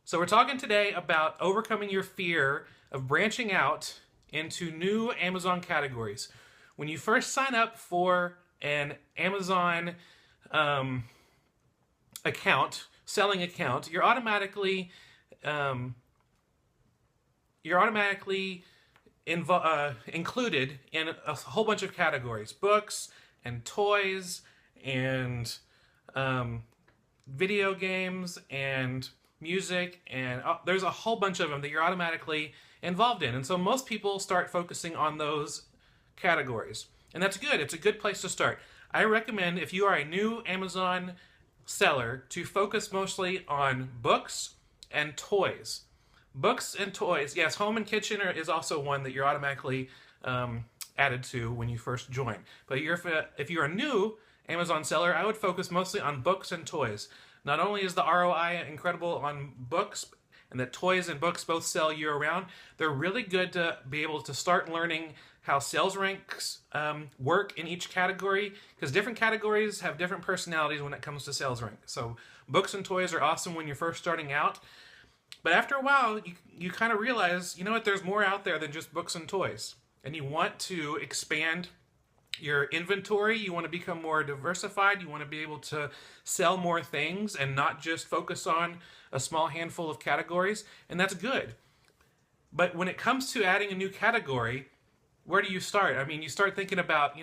So we're talking today about overcoming your fear of branching out into new Amazon categories. When you first sign up for an Amazon account, selling account, um, you're automatically included in a whole bunch of categories: books and toys and video games and music, and there's a whole bunch of them that you're automatically involved in. And so most people start focusing on those categories, and that's good. It's a good place to start. I recommend, if you are a new Amazon seller, to focus mostly on books and toys. Books and toys. Yes, home and kitchen is also one that you're automatically added to when you first join. But if you're a new Amazon seller, I would focus mostly on books and toys. Not only is the ROI incredible on books, and that toys and books both sell year-round, they're really good to be able to start learning how sales ranks work in each category, because different categories have different personalities when it comes to sales rank. So books and toys are awesome when you're first starting out, but after a while, you kind of realize, you know what, there's more out there than just books and toys, and you want to expand your inventory. You want to become more diversified. You want to be able to sell more things and not just focus on a small handful of categories, and that's good. But when it comes to adding a new category, where do you start? I mean, you start thinking about,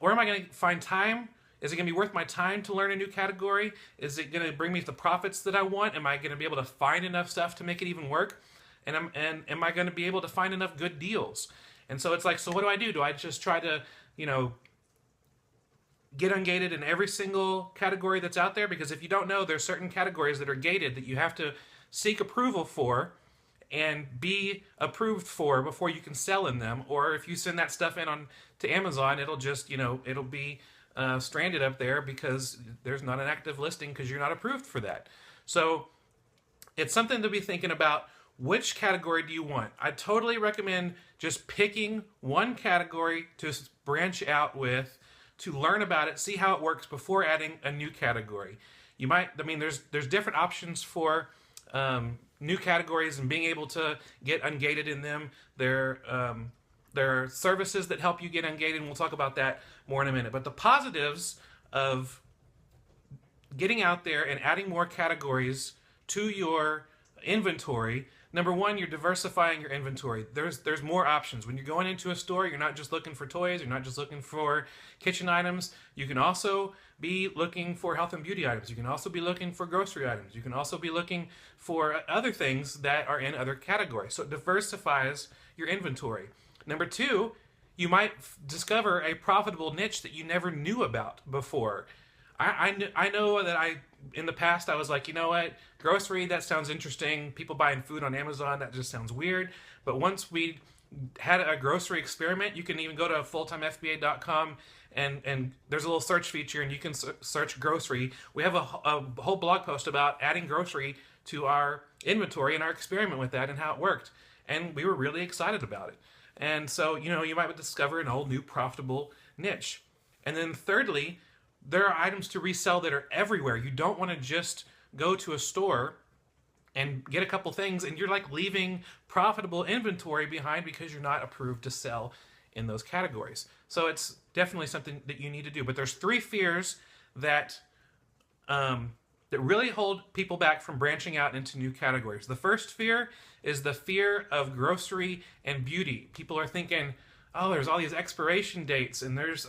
where am I going to find time? Is it going to be worth my time to learn a new category? Is it going to bring me the profits that I want? Am I going to be able to find enough stuff to make it even work? And am I going to be able to find enough good deals? And so it's like, so what do I do? Do I just try to get ungated in every single category that's out there? Because if you don't know, there's certain categories that are gated that you have to seek approval for and be approved for before you can sell in them. Or if you send that stuff in to Amazon, it'll just, it'll be stranded up there because there's not an active listing because you're not approved for that. So it's something to be thinking about. Which category do you want? I totally recommend just picking one category to branch out with, to learn about it, see how it works before adding a new category. There's different options for new categories and being able to get ungated in them. There are services that help you get ungated, and we'll talk about that more in a minute. But the positives of getting out there and adding more categories to your inventory: number one, you're diversifying your inventory. There's more options. When you're going into a store, you're not just looking for toys, you're not just looking for kitchen items. You can also be looking for health and beauty items. You can also be looking for grocery items. You can also be looking for other things that are in other categories. So it diversifies your inventory. Number two, you might discover a profitable niche that you never knew about before. I know that in the past, I was like, you know what, grocery, that sounds interesting. People buying food on Amazon, that just sounds weird. But once we had a grocery experiment, you can even go to fulltimefba.com and there's a little search feature, and you can search grocery. We have a whole blog post about adding grocery to our inventory and our experiment with that and how it worked. And we were really excited about it. And so, you might discover an old, new, profitable niche. And then thirdly, there are items to resell that are everywhere. You don't want to just go to a store and get a couple things and you're like leaving profitable inventory behind because you're not approved to sell in those categories. So it's definitely something that you need to do. But there's three fears that really hold people back from branching out into new categories. The first fear is the fear of grocery and beauty. People are thinking, oh, there's all these expiration dates, and there's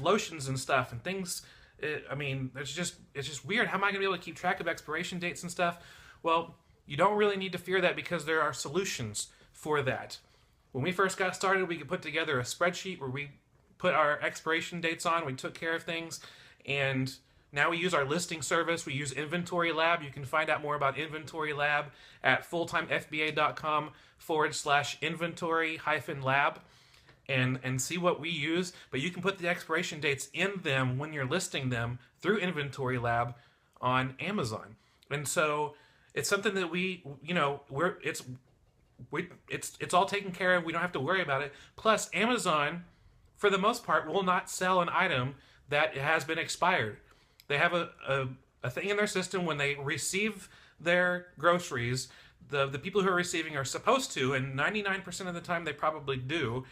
lotions and stuff and things. It's just weird. How am I going to be able to keep track of expiration dates and stuff? Well, you don't really need to fear that because there are solutions for that. When we first got started, we could put together a spreadsheet where we put our expiration dates on. We took care of things, and now we use our listing service. We use Inventory Lab. You can find out more about Inventory Lab at fulltimefba.com/inventory-lab and see what we use. But you can put the expiration dates in them when you're listing them through Inventory Lab on Amazon. And so it's something that it's all taken care of. We don't have to worry about it. Plus, Amazon, for the most part, will not sell an item that has been expired. They have a a thing in their system when they receive their groceries. The people who are receiving are supposed to, and 99% of the time they probably do,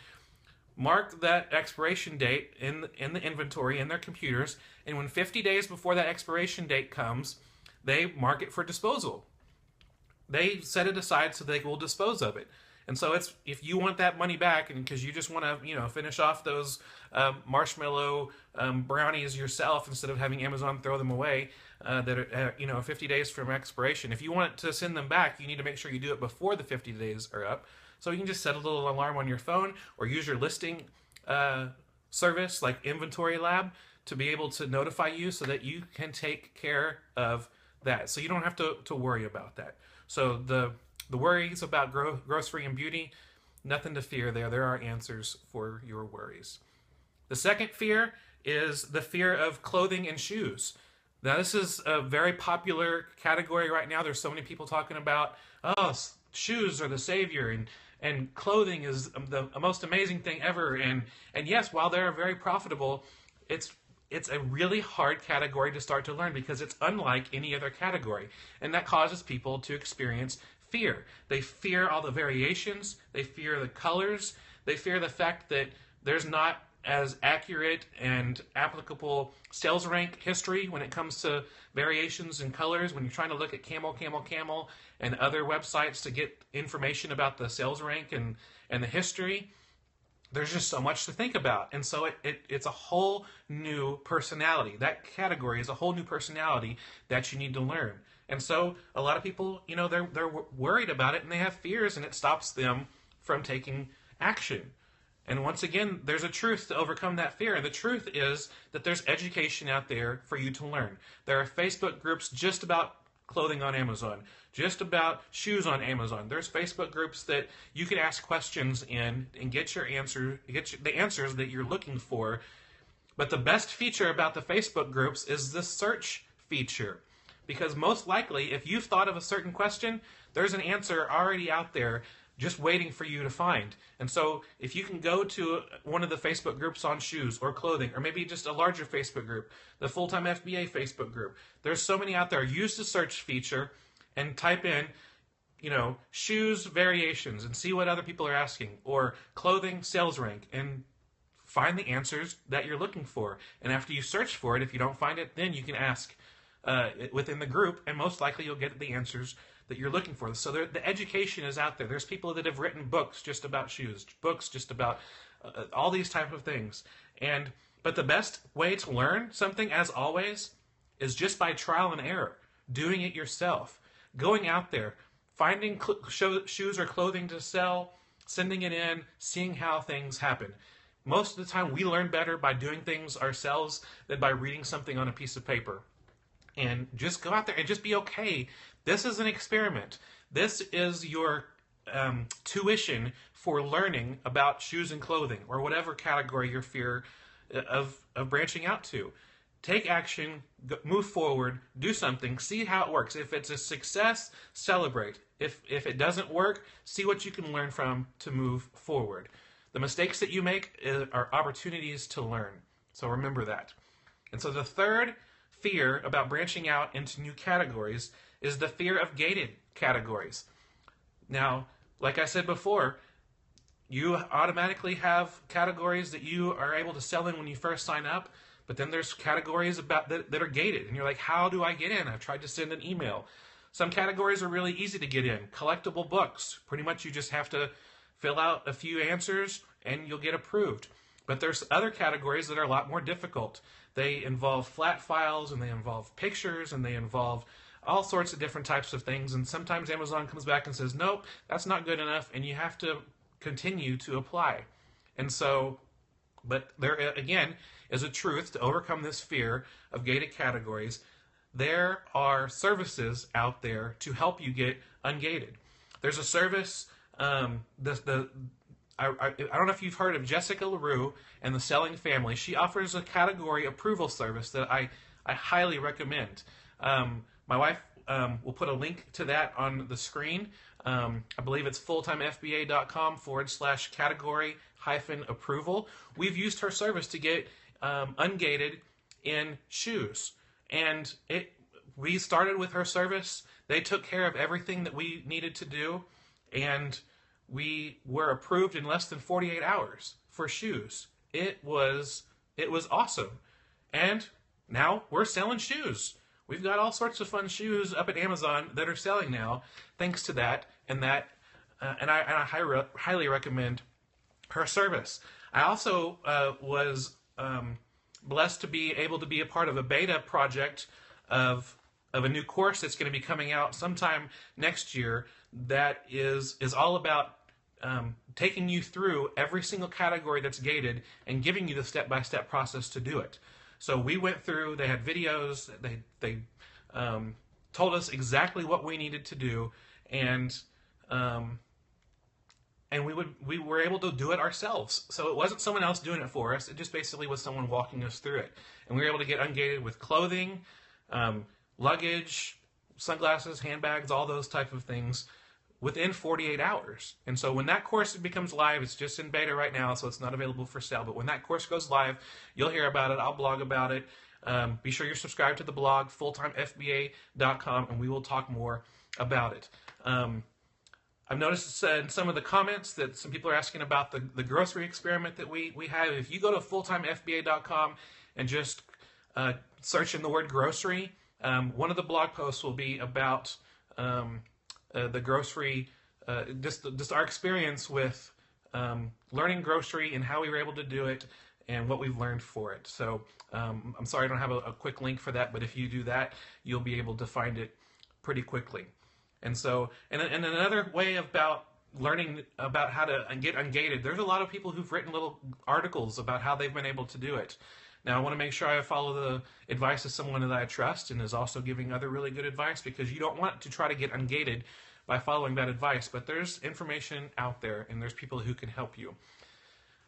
mark that expiration date in the inventory in their computers, and when 50 days before that expiration date comes, they mark it for disposal. They set it aside so they will dispose of it. And so it's, if you want that money back, and because you just want to finish off those marshmallow brownies yourself instead of having Amazon throw them away that are 50 days from expiration, if you want to send them back, you need to make sure you do it before the 50 days are up. So you can just set a little alarm on your phone or use your listing service like Inventory Lab to be able to notify you so that you can take care of that. So you don't have to worry about that. So the worries about grocery and beauty, nothing to fear there. There are answers for your worries. The second fear is the fear of clothing and shoes. Now, this is a very popular category right now. There's so many people talking about, oh, shoes are the savior, and clothing is the most amazing thing ever. And yes, while they're very profitable, it's a really hard category to start to learn because it's unlike any other category. And that causes people to experience fear. They fear all the variations. They fear the colors. They fear the fact that there's not as accurate and applicable sales rank history when it comes to variations in colors. When you're trying to look at camel, and other websites to get information about the sales rank and the history, there's just so much to think about. And so it's a whole new personality. That category is a whole new personality that you need to learn. And so a lot of people, they're worried about it and they have fears, and it stops them from taking action. And once again, there's a truth to overcome that fear. And the truth is that there's education out there for you to learn. There are Facebook groups just about clothing on Amazon, just about shoes on Amazon. There's Facebook groups that you can ask questions in and get the answers that you're looking for. But the best feature about the Facebook groups is the search feature. Because most likely, if you've thought of a certain question, there's an answer already out there just waiting for you to find. And so if you can go to one of the Facebook groups on shoes or clothing, or maybe just a larger Facebook group, the full-time FBA Facebook group, there's so many out there. Use the search feature and type in, shoes variations and see what other people are asking, or clothing sales rank, and find the answers that you're looking for. And after you search for it, if you don't find it, then you can ask within the group, and most likely you'll get the answers that you're looking for. So the education is out there. There's people that have written books just about shoes, books just about all these type of things. But the best way to learn something, as always, is just by trial and error, doing it yourself, going out there, finding shoes or clothing to sell, sending it in, seeing how things happen. Most of the time, we learn better by doing things ourselves than by reading something on a piece of paper. And just go out there and just be okay. This is an experiment. This is your tuition for learning about shoes and clothing, or whatever category your fear of branching out to. Take action, move forward, do something, see how it works. If it's a success, celebrate. If it doesn't work, see what you can learn from to move forward. The mistakes that you make are opportunities to learn. So remember that. And so the third fear about branching out into new categories is the fear of gated categories. Now, like I said before, you automatically have categories that you are able to sell in when you first sign up, but then there's categories that are gated, and you're like, how do I get in? I've tried to send an email. Some categories are really easy to get in. Collectible books, pretty much you just have to fill out a few answers and you'll get approved. But there's other categories that are a lot more difficult. They involve flat files, and they involve pictures, and they involve all sorts of different types of things. And sometimes Amazon comes back and says, nope, that's not good enough, and you have to continue to apply. And so, but there again is a truth to overcome this fear of gated categories. There are services out there to help you get ungated. There's a service, I don't know if you've heard of Jessica LaRue and the Selling Family. She offers a category approval service that I highly recommend. My wife will put a link to that on the screen. I believe it's fulltimefba.com/category-approval. We've used her service to get ungated in shoes. And we started with her service. They took care of everything that we needed to do, and we were approved in less than 48 hours for shoes. It was awesome. And now we're selling shoes. We've got all sorts of fun shoes up at Amazon that are selling now, thanks to that. And I highly recommend her service. I also was blessed to be able to be a part of a beta project of a new course that's going to be coming out sometime next year that is all about taking you through every single category that's gated and giving you the step-by-step process to do it. So we went through, they had videos, they told us exactly what we needed to do, and we were able to do it ourselves. So it wasn't someone else doing it for us. It just basically was someone walking us through it. And we were able to get ungated with clothing, luggage, sunglasses, handbags, all those type of things within 48 hours. And so when that course becomes live, it's just in beta right now, so it's not available for sale. But when that course goes live, you'll hear about it. I'll blog about it. Be sure you're subscribed to the blog, fulltimefba.com, and we will talk more about it. I've noticed in some of the comments that some people are asking about the grocery experiment that we have. If you go to fulltimefba.com and just search in the word grocery, one of the blog posts will be about the grocery, just our experience with learning grocery and how we were able to do it and what we've learned for it. So I'm sorry I don't have a quick link for that, but if you do that, you'll be able to find it pretty quickly. And so, and another way about learning about how to get ungated, there's a lot of people who've written little articles about how they've been able to do it. Now, I want to make sure I follow the advice of someone that I trust and is also giving other really good advice, because you don't want to try to get ungated by following that advice. But there's information out there, and there's people who can help you.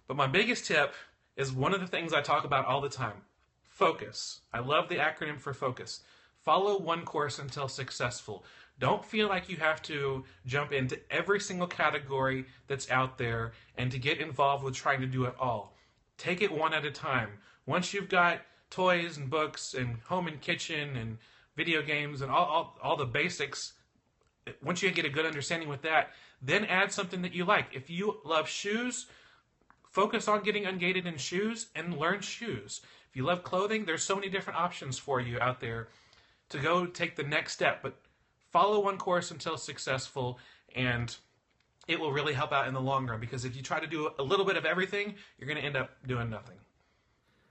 But my biggest tip is one of the things I talk about all the time: focus. I love the acronym for focus. Follow one course until successful. Don't feel like you have to jump into every single category that's out there and to get involved with trying to do it all. Take it one at a time. Once you've got toys and books and home and kitchen and video games and all the basics, once you get a good understanding with that, then add something that you like. If you love shoes, focus on getting ungated in shoes and learn shoes. If you love clothing, there's so many different options for you out there to go take the next step. But follow one course until successful, and it will really help out in the long run, because if you try to do a little bit of everything, you're going to end up doing nothing.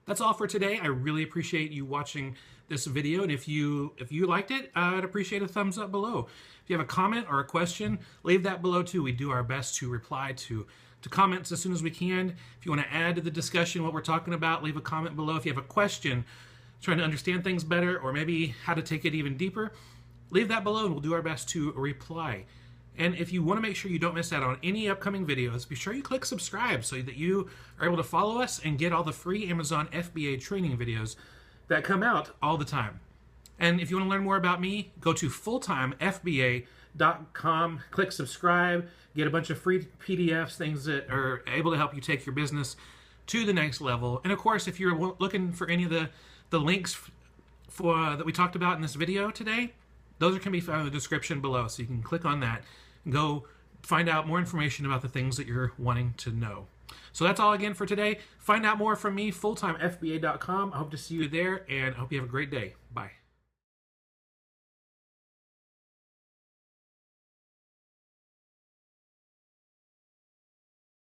That's all for today. I really appreciate you watching this video, and if you liked it, I'd appreciate a thumbs up below. If you have a comment or a question, leave that below too. We do our best to reply to comments as soon as we can. If you want to add to the discussion what we're talking about, leave a comment below. If you have a question, trying to understand things better, or maybe how to take it even deeper, leave that below and we'll do our best to reply. And if you want to make sure you don't miss out on any upcoming videos, be sure you click subscribe so that you are able to follow us and get all the free Amazon FBA training videos that come out all the time. And if you want to learn more about me, go to fulltimefba.com, click subscribe, get a bunch of free PDFs, things that are able to help you take your business to the next level. And of course, if you're looking for any of the links that we talked about in this video today, those can be found in the description below, so you can click on that and go find out more information about the things that you're wanting to know. So that's all again for today. Find out more from me, fulltimefba.com. I hope to see you there, and I hope you have a great day. Bye.